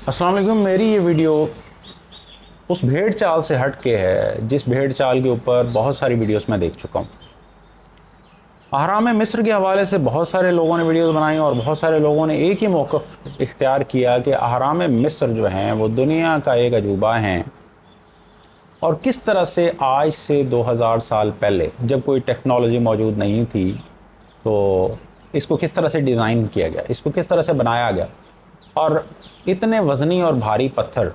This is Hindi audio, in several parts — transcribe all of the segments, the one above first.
अस्सलाम वालेकुम। मेरी ये वीडियो उस भेड़ चाल से हट के है जिस भेड़ चाल के ऊपर बहुत सारी वीडियोस मैं देख चुका हूँ। अहराम मिस्र के हवाले से बहुत सारे लोगों ने वीडियोस बनाई और बहुत सारे लोगों ने एक ही मौक़िफ़ इख्तियार किया कि अहराम मिस्र जो हैं वो दुनिया का एक अजूबा हैं और किस तरह से आज से 2000 साल पहले जब कोई टेक्नोलॉजी मौजूद नहीं थी तो इसको किस तरह से डिज़ाइन किया गया, इसको किस तरह से बनाया गया और इतने वज़नी और भारी पत्थर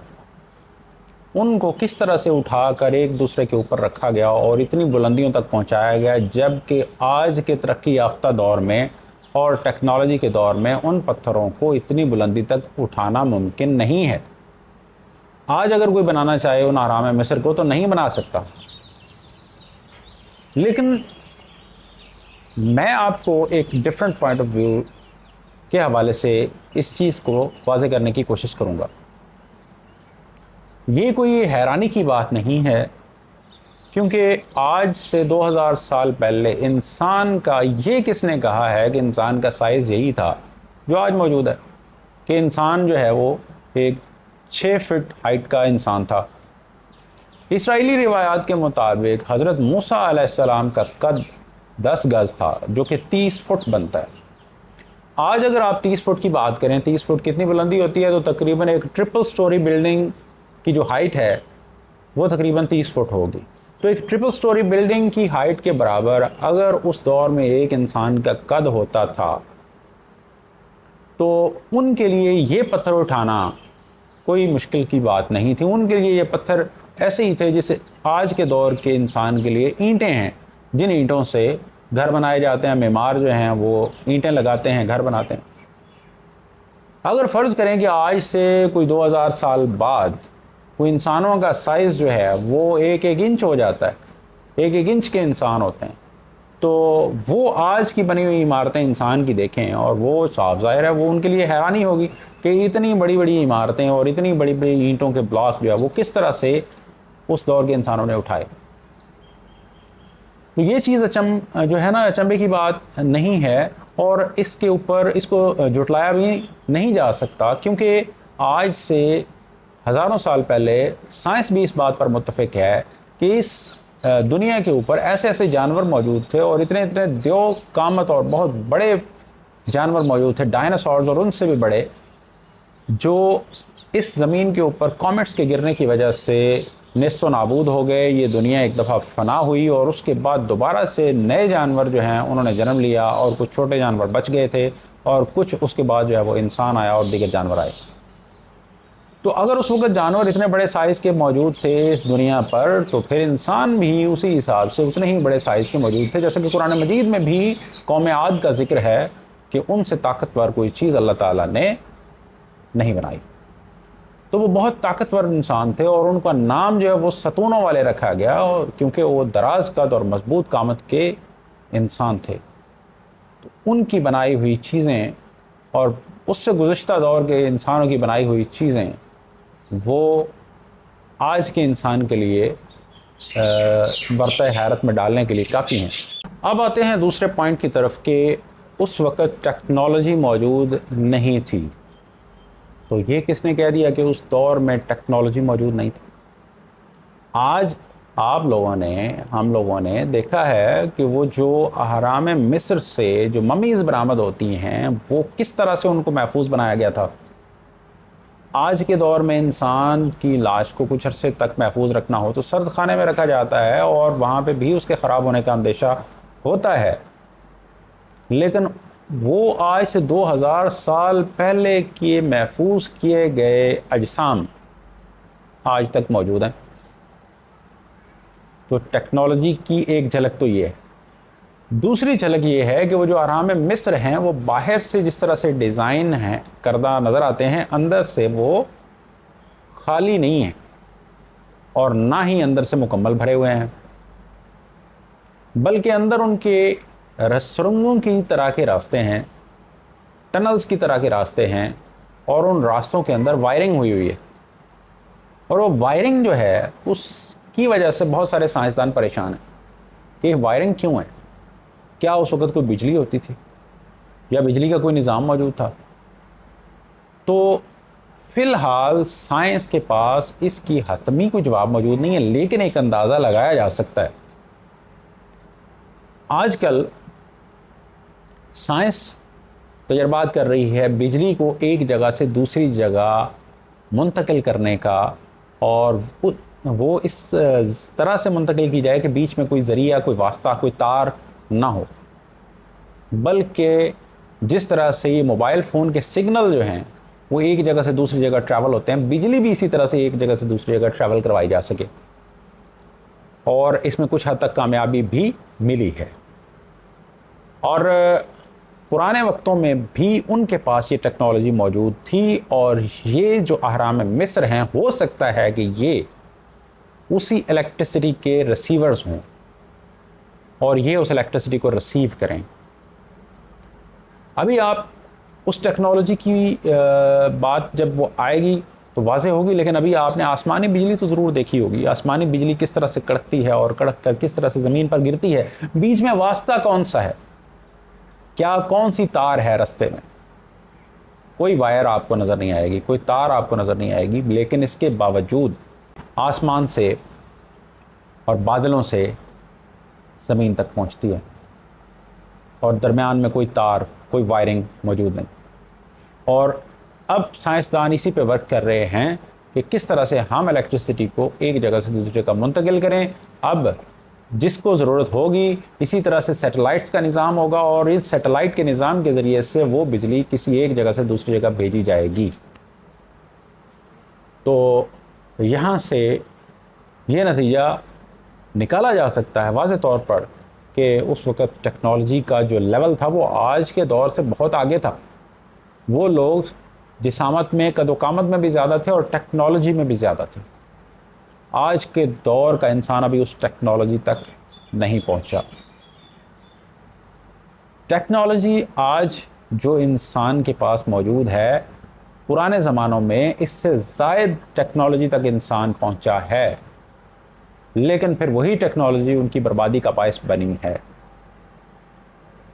उनको किस तरह से उठाकर एक दूसरे के ऊपर रखा गया और इतनी बुलंदियों तक पहुंचाया गया, जबकि आज के तरक्की याफ्ता दौर में और टेक्नोलॉजी के दौर में उन पत्थरों को इतनी बुलंदी तक उठाना मुमकिन नहीं है। आज अगर कोई बनाना चाहे उन अहराम मिस्र को तो नहीं बना सकता। लेकिन मैं आपको एक डिफरेंट पॉइंट ऑफ व्यू के हवाले से इस चीज़ को वाज़े करने की कोशिश करूँगा। ये कोई हैरानी की बात नहीं है, क्योंकि आज से 2000 साल पहले इंसान का ये किसने कहा है कि इंसान का साइज़ यही था जो आज मौजूद है, कि इंसान जो है वो एक 6 फीट हाइट का इंसान था। इसराइली रिवायात के मुताबिक हज़रत मूसा अलैहिस्सलाम का कद 10 गज़ था, जो कि 30 फुट बनता है। आज अगर आप 30 फुट की बात करें, 30 फुट कितनी बुलंदी होती है, तो तकरीबन एक ट्रिपल स्टोरी बिल्डिंग की जो हाइट है वो तकरीबन 30 फुट होगी। तो एक ट्रिपल स्टोरी बिल्डिंग की हाइट के बराबर अगर उस दौर में एक इंसान का कद होता था तो उनके लिए ये पत्थर उठाना कोई मुश्किल की बात नहीं थी। उनके लिए ये पत्थर ऐसे ही थे जैसे आज के दौर के इंसान के लिए ईंटें हैं, जिन ईंटों से घर बनाए जाते हैं। मेमार जो हैं वो ईंटें लगाते हैं, घर बनाते हैं। अगर फ़र्ज़ करें कि आज से कोई 2000 साल बाद कोई इंसानों का साइज़ जो है वो एक इंच हो जाता है, एक इंच के इंसान होते हैं, तो वो आज की बनी हुई इमारतें इंसान की देखें और वो साफ ज़ाहिर है वो उनके लिए हैरानी होगी कि इतनी बड़ी बड़ी इमारतें और इतनी बड़ी बड़ी ईंटों के ब्लॉक जो है वो किस तरह से उस दौर के इंसानों ने उठाए। तो ये चीज़ जो है ना, अचंभे की बात नहीं है और इसके ऊपर इसको जुटलाया भी नहीं जा सकता, क्योंकि आज से हज़ारों साल पहले साइंस भी इस बात पर मुत्तफ़िक है कि इस दुनिया के ऊपर ऐसे ऐसे जानवर मौजूद थे और इतने इतने द्यो कामत और बहुत बड़े जानवर मौजूद थे, डायनासोर्स और उनसे भी बड़े, जो इस ज़मीन के ऊपर कॉमेट्स के गिरने की वजह से नेस्तो नाबूद हो गए। ये दुनिया एक दफ़ा फना हुई और उसके बाद दोबारा से नए जानवर जो हैं उन्होंने जन्म लिया और कुछ छोटे जानवर बच गए थे और कुछ उसके बाद जो है वो इंसान आया और दीगर जानवर आए। तो अगर उस वक्त जानवर इतने बड़े साइज़ के मौजूद थे इस दुनिया पर, तो फिर इंसान भी उसी हिसाब से उतने ही बड़े साइज़ के मौजूद थे। जैसे कि कुरान मजीद में भी कौम आद का जिक्र है कि उनसे ताकतवर कोई चीज़ अल्लाह ताला ने नहीं बनाई। तो वो बहुत ताकतवर इंसान थे और उनका नाम जो है वो सतूनों वाले रखा गया, और क्योंकि वो दराज कद और मजबूत कामत के इंसान थे। तो उनकी बनाई हुई चीज़ें और उससे गुज़श्ता दौर के इंसानों की बनाई हुई चीज़ें वो आज के इंसान के लिए बरता हैरत में डालने के लिए काफ़ी हैं। अब आते हैं दूसरे पॉइंट की तरफ कि उस वक़्त टेक्नोलॉजी मौजूद नहीं थी। तो ये किसने कह दिया कि उस दौर में टेक्नोलॉजी मौजूद नहीं थी? आज आप लोगों ने, हम लोगों ने देखा है कि वो जो अहराम मिस्र से जो ममीज़ बरामद होती हैं वो किस तरह से उनको महफूज बनाया गया था। आज के दौर में इंसान की लाश को कुछ अरसे तक महफूज रखना हो तो सर्द खाने में रखा जाता है और वहाँ पे भी उसके ख़राब होने का अंदेशा होता है, लेकिन वो आज से 2000 साल पहले किए महफूज किए गए अजसाम आज तक मौजूद हैं। तो टेक्नोलॉजी की एक झलक तो ये है। दूसरी झलक ये है कि वो जो अहराम मिस्र हैं वो बाहर से जिस तरह से डिज़ाइन है करदा नज़र आते हैं, अंदर से वो खाली नहीं है और ना ही अंदर से मुकम्मल भरे हुए हैं, बल्कि अंदर उनके सुरंगों की तरह के रास्ते हैं, टनल्स की तरह के रास्ते हैं और उन रास्तों के अंदर वायरिंग हुई हुई है। और वो वायरिंग जो है उसकी वजह से बहुत सारे साइंसदान परेशान हैं कि वायरिंग क्यों है। क्या उस वक़्त कोई बिजली होती थी या बिजली का कोई निज़ाम मौजूद था? तो फ़िलहाल साइंस के पास इसकी हतमी कोई जवाब मौजूद नहीं है, लेकिन एक अंदाज़ा लगाया जा सकता है। आजकल साइंस तजर्बात कर रही है बिजली को एक जगह से दूसरी जगह मुंतकिल करने का, और वो इस तरह से मुंतकिल की जाए कि बीच में कोई ज़रिया, कोई वास्ता, कोई तार ना हो, बल्कि जिस तरह से ये मोबाइल फ़ोन के सिग्नल जो हैं वो एक जगह से दूसरी जगह ट्रैवल होते हैं, बिजली भी इसी तरह से एक जगह से दूसरी जगह ट्रैवल करवाई जा सके। और इसमें कुछ हद तक कामयाबी भी मिली है। और पुराने वक्तों में भी उनके पास ये टेक्नोलॉजी मौजूद थी, और ये जो अहराम मिस्र हैं, हो सकता है कि ये उसी इलेक्ट्रिसिटी के रिसीवर्स हों और ये उस इलेक्ट्रिसिटी को रिसीव करें। अभी आप उस टेक्नोलॉजी की बात जब वो आएगी तो वाज़ेह होगी, लेकिन अभी आपने आसमानी बिजली तो ज़रूर देखी होगी। आसमानी बिजली किस तरह से कड़कती है और कड़क कर किस तरह से ज़मीन पर गिरती है, बीच में वास्ता कौन सा है, क्या कौन सी तार है रास्ते में। कोई वायर आपको नज़र नहीं आएगी, कोई तार आपको नज़र नहीं आएगी, लेकिन इसके बावजूद आसमान से और बादलों से ज़मीन तक पहुंचती है, और दरमियान में कोई तार, कोई वायरिंग मौजूद नहीं। और अब साइंसदान इसी पे वर्क कर रहे हैं कि किस तरह से हम इलेक्ट्रिसिटी को एक जगह से दूसरी जगह मुंतकिल करें। अब जिसको ज़रूरत होगी, इसी तरह से सैटेलाइट्स का निज़ाम होगा, और इस सैटेलाइट के निज़ाम के ज़रिए से वो बिजली किसी एक जगह से दूसरी जगह भेजी जाएगी। तो यहाँ से ये नतीजा निकाला जा सकता है वाज़े तौर पर कि उस वक़्त टेक्नोलॉजी का जो लेवल था वो आज के दौर से बहुत आगे था। वो लोग जिसामत में, कदोकामत में भी ज़्यादा थे और टेक्नोलॉजी में भी ज़्यादा थे। आज के दौर का इंसान अभी उस टेक्नोलॉजी तक नहीं पहुंचा। टेक्नोलॉजी आज जो इंसान के पास मौजूद है, पुराने ज़मानों में इससे ज़ायद टेक्नोलॉजी तक इंसान पहुंचा है, लेकिन फिर वही टेक्नोलॉजी उनकी बर्बादी का बायस बनी है।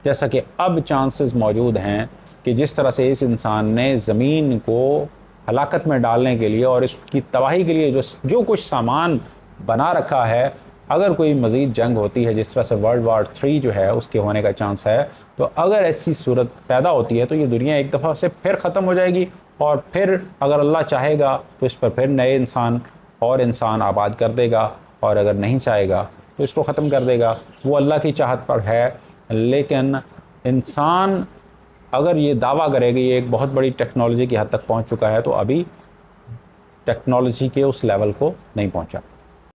जैसा कि अब चांसेस मौजूद हैं कि जिस तरह से इस इंसान ने ज़मीन को हलाकत में डालने के लिए और इसकी तबाही के लिए जो कुछ सामान बना रखा है, अगर कोई मज़ीद जंग होती है, जिस तरह से वर्ल्ड वार 3 जो है उसके होने का चांस है, तो अगर ऐसी सूरत पैदा होती है तो ये दुनिया एक दफ़ा से फिर ख़त्म हो जाएगी, और फिर अगर अल्लाह चाहेगा तो इस पर फिर नए इंसान आबाद कर देगा, और अगर नहीं चाहेगा तो इसको ख़त्म कर देगा। वो अल्लाह की चाहत पर है। लेकिन इंसान अगर ये दावा करे कि ये एक बहुत बड़ी टेक्नोलॉजी की हद तक पहुंच चुका है, तो अभी टेक्नोलॉजी के उस लेवल को नहीं पहुंचा।